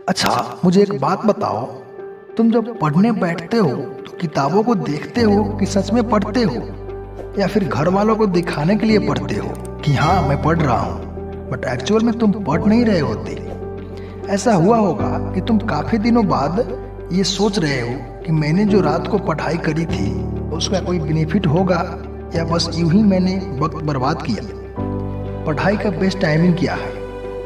अच्छा, मुझे एक बात बताओ। तुम जब पढ़ने बैठते हो तो किताबों को देखते हो कि सच में पढ़ते हो, या फिर घर वालों को दिखाने के लिए पढ़ते हो कि हाँ मैं पढ़ रहा हूँ, बट एक्चुअल में तुम पढ़ नहीं रहे होते। ऐसा हुआ होगा कि तुम काफी दिनों बाद ये सोच रहे हो कि मैंने जो रात को पढ़ाई करी थी उसका कोई बेनिफिट होगा, या बस यूं ही मैंने वक्त बर्बाद किया। पढ़ाई का बेस्ट टाइमिंग क्या है?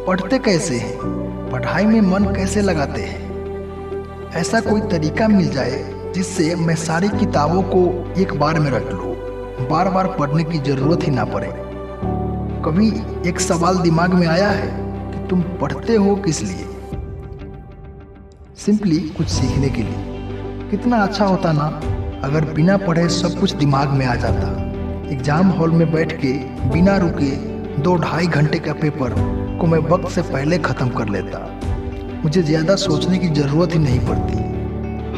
पढ़ते कैसे हैं? पढ़ाई में मन कैसे लगाते हैं? ऐसा कोई तरीका मिल जाए जिससे मैं सारी किताबों को एक बार में रट लूँ, बार बार पढ़ने की जरूरत ही ना पड़े। कभी एक सवाल दिमाग में आया है कि तुम पढ़ते हो किस लिए? सिंपली कुछ सीखने के लिए। कितना अच्छा होता ना अगर बिना पढ़े सब कुछ दिमाग में आ जाता। एग्जाम हॉल में बैठ के बिना रुके 2-2.5 घंटे का पेपर को मैं वक्त से पहले ख़त्म कर लेता। मुझे ज़्यादा सोचने की ज़रूरत ही नहीं पड़ती।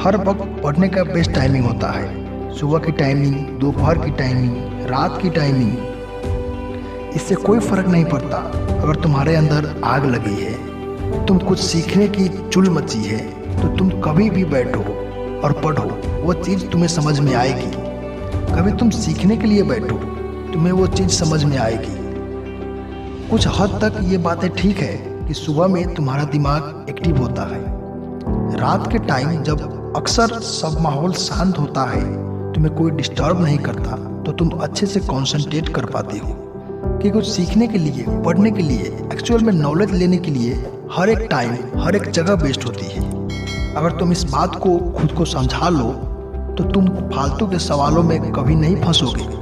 हर वक्त पढ़ने का बेस्ट टाइमिंग होता है। सुबह की टाइमिंग, दोपहर की टाइमिंग, रात की टाइमिंग, इससे कोई फ़र्क नहीं पड़ता। अगर तुम्हारे अंदर आग लगी है, तुम कुछ सीखने की चुल मची है, तो तुम कभी भी बैठो और पढ़ो, वो चीज़ तुम्हें समझ में आएगी। कभी तुम सीखने के लिए बैठो, तुम्हें वो चीज़ समझ में आएगी। कुछ हद तक ये बातें ठीक है कि सुबह में तुम्हारा दिमाग एक्टिव होता है। रात के टाइम जब अक्सर सब माहौल शांत होता है, तुम्हें कोई डिस्टर्ब नहीं करता, तो तुम अच्छे से कंसंट्रेट कर पाते हो। कि कुछ सीखने के लिए, पढ़ने के लिए, एक्चुअल में नॉलेज लेने के लिए हर एक टाइम, हर एक जगह बेस्ट होती है। अगर तुम इस बात को खुद को समझा लो तो तुम फालतू के सवालों में कभी नहीं फंसोगे।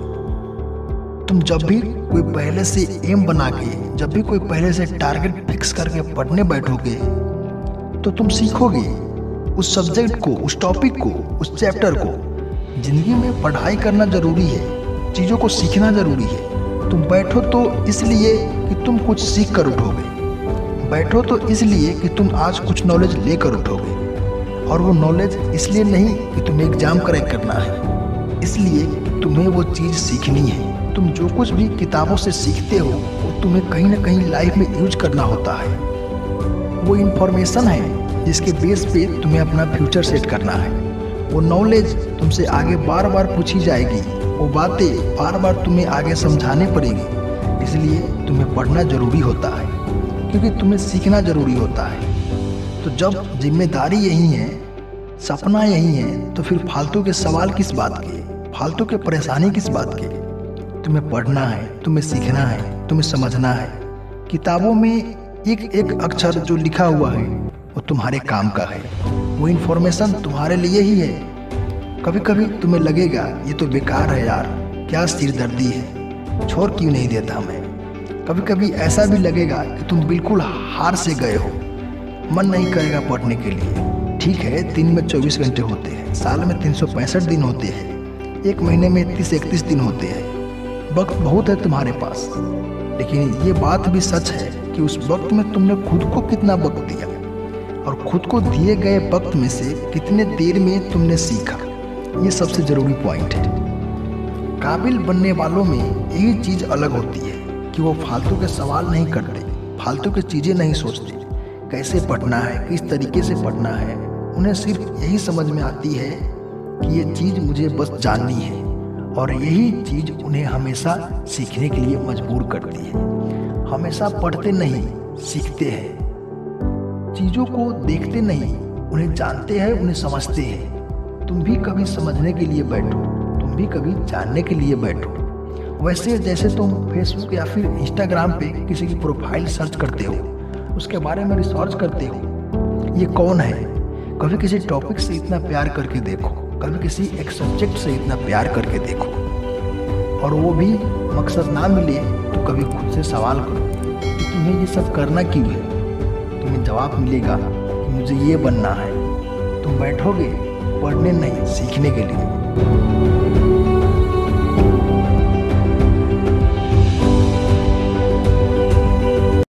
तुम जब भी कोई पहले से एम बना के, जब भी कोई पहले से टारगेट फिक्स करके पढ़ने बैठोगे, तो तुम सीखोगे उस सब्जेक्ट को, उस टॉपिक को, उस चैप्टर को। जिंदगी में पढ़ाई करना जरूरी है, चीज़ों को सीखना जरूरी है। तुम बैठो तो इसलिए कि तुम कुछ सीख कर उठोगे, बैठो तो इसलिए कि तुम आज कुछ नॉलेज लेकर उठोगे। और वो नॉलेज इसलिए नहीं कि तुम्हें एग्जाम क्रैक करना है, इसलिए कि तुम्हें वो चीज़ सीखनी है। तुम जो कुछ भी किताबों से सीखते हो वो तुम्हें कहीं ना कहीं लाइफ में यूज करना होता है। वो इन्फॉर्मेशन है जिसके बेस पे तुम्हें अपना फ्यूचर सेट करना है। वो नॉलेज तुमसे आगे बार बार पूछी जाएगी, वो बातें बार बार तुम्हें आगे समझाने पड़ेगी। इसलिए तुम्हें पढ़ना जरूरी होता है, क्योंकि तुम्हें सीखना जरूरी होता है। तो जब जिम्मेदारी यही है, सपना यही है, तो फिर फालतू के सवाल किस बात के, फालतू के परेशानी किस बात के? तुम्हें पढ़ना है, तुम्हें सीखना है, तुम्हें समझना है। किताबों में एक एक अक्षर जो लिखा हुआ है वो तुम्हारे काम का है। वो इन्फॉर्मेशन तुम्हारे लिए ही है। कभी कभी तुम्हें लगेगा ये तो बेकार है यार, क्या सिरदर्दी है, छोड़ क्यों नहीं देता मैं। कभी कभी ऐसा भी लगेगा कि तुम बिल्कुल हार से गए हो, मन नहीं करेगा पढ़ने के लिए। ठीक है, दिन में 24 घंटे होते हैं, साल में 365 दिन होते हैं, एक महीने में 30-31 दिन होते हैं। वक्त बहुत है तुम्हारे पास, लेकिन ये बात भी सच है कि उस वक्त में तुमने खुद को कितना वक्त दिया, और खुद को दिए गए वक्त में से कितने देर में तुमने सीखा। ये सबसे ज़रूरी पॉइंट है। काबिल बनने वालों में यही चीज़ अलग होती है कि वो फालतू के सवाल नहीं करते, फालतू की चीज़ें नहीं सोचते। कैसे पढ़ना है, किस तरीके से पढ़ना है, उन्हें सिर्फ यही समझ में आती है कि ये चीज़ मुझे बस जाननी है, और यही चीज़ उन्हें हमेशा सीखने के लिए मजबूर करती है। हमेशा पढ़ते नहीं, सीखते हैं। चीज़ों को देखते नहीं, उन्हें जानते हैं, उन्हें समझते हैं। तुम भी कभी समझने के लिए बैठो, तुम भी कभी जानने के लिए बैठो। वैसे जैसे तुम फेसबुक या फिर इंस्टाग्राम पे किसी की प्रोफाइल सर्च करते हो, उसके बारे में रिसर्च करते हो, ये कौन है। कभी किसी टॉपिक से इतना प्यार करके देखो, कभी किसी एक सब्जेक्ट से इतना प्यार करके देखो, और वो भी मकसद ना मिले तो कभी खुद से सवाल करो कि तुम्हें ये सब करना क्यों है। तुम्हें जवाब मिलेगा कि मुझे ये बनना है। तुम बैठोगे पढ़ने नहीं, सीखने के लिए।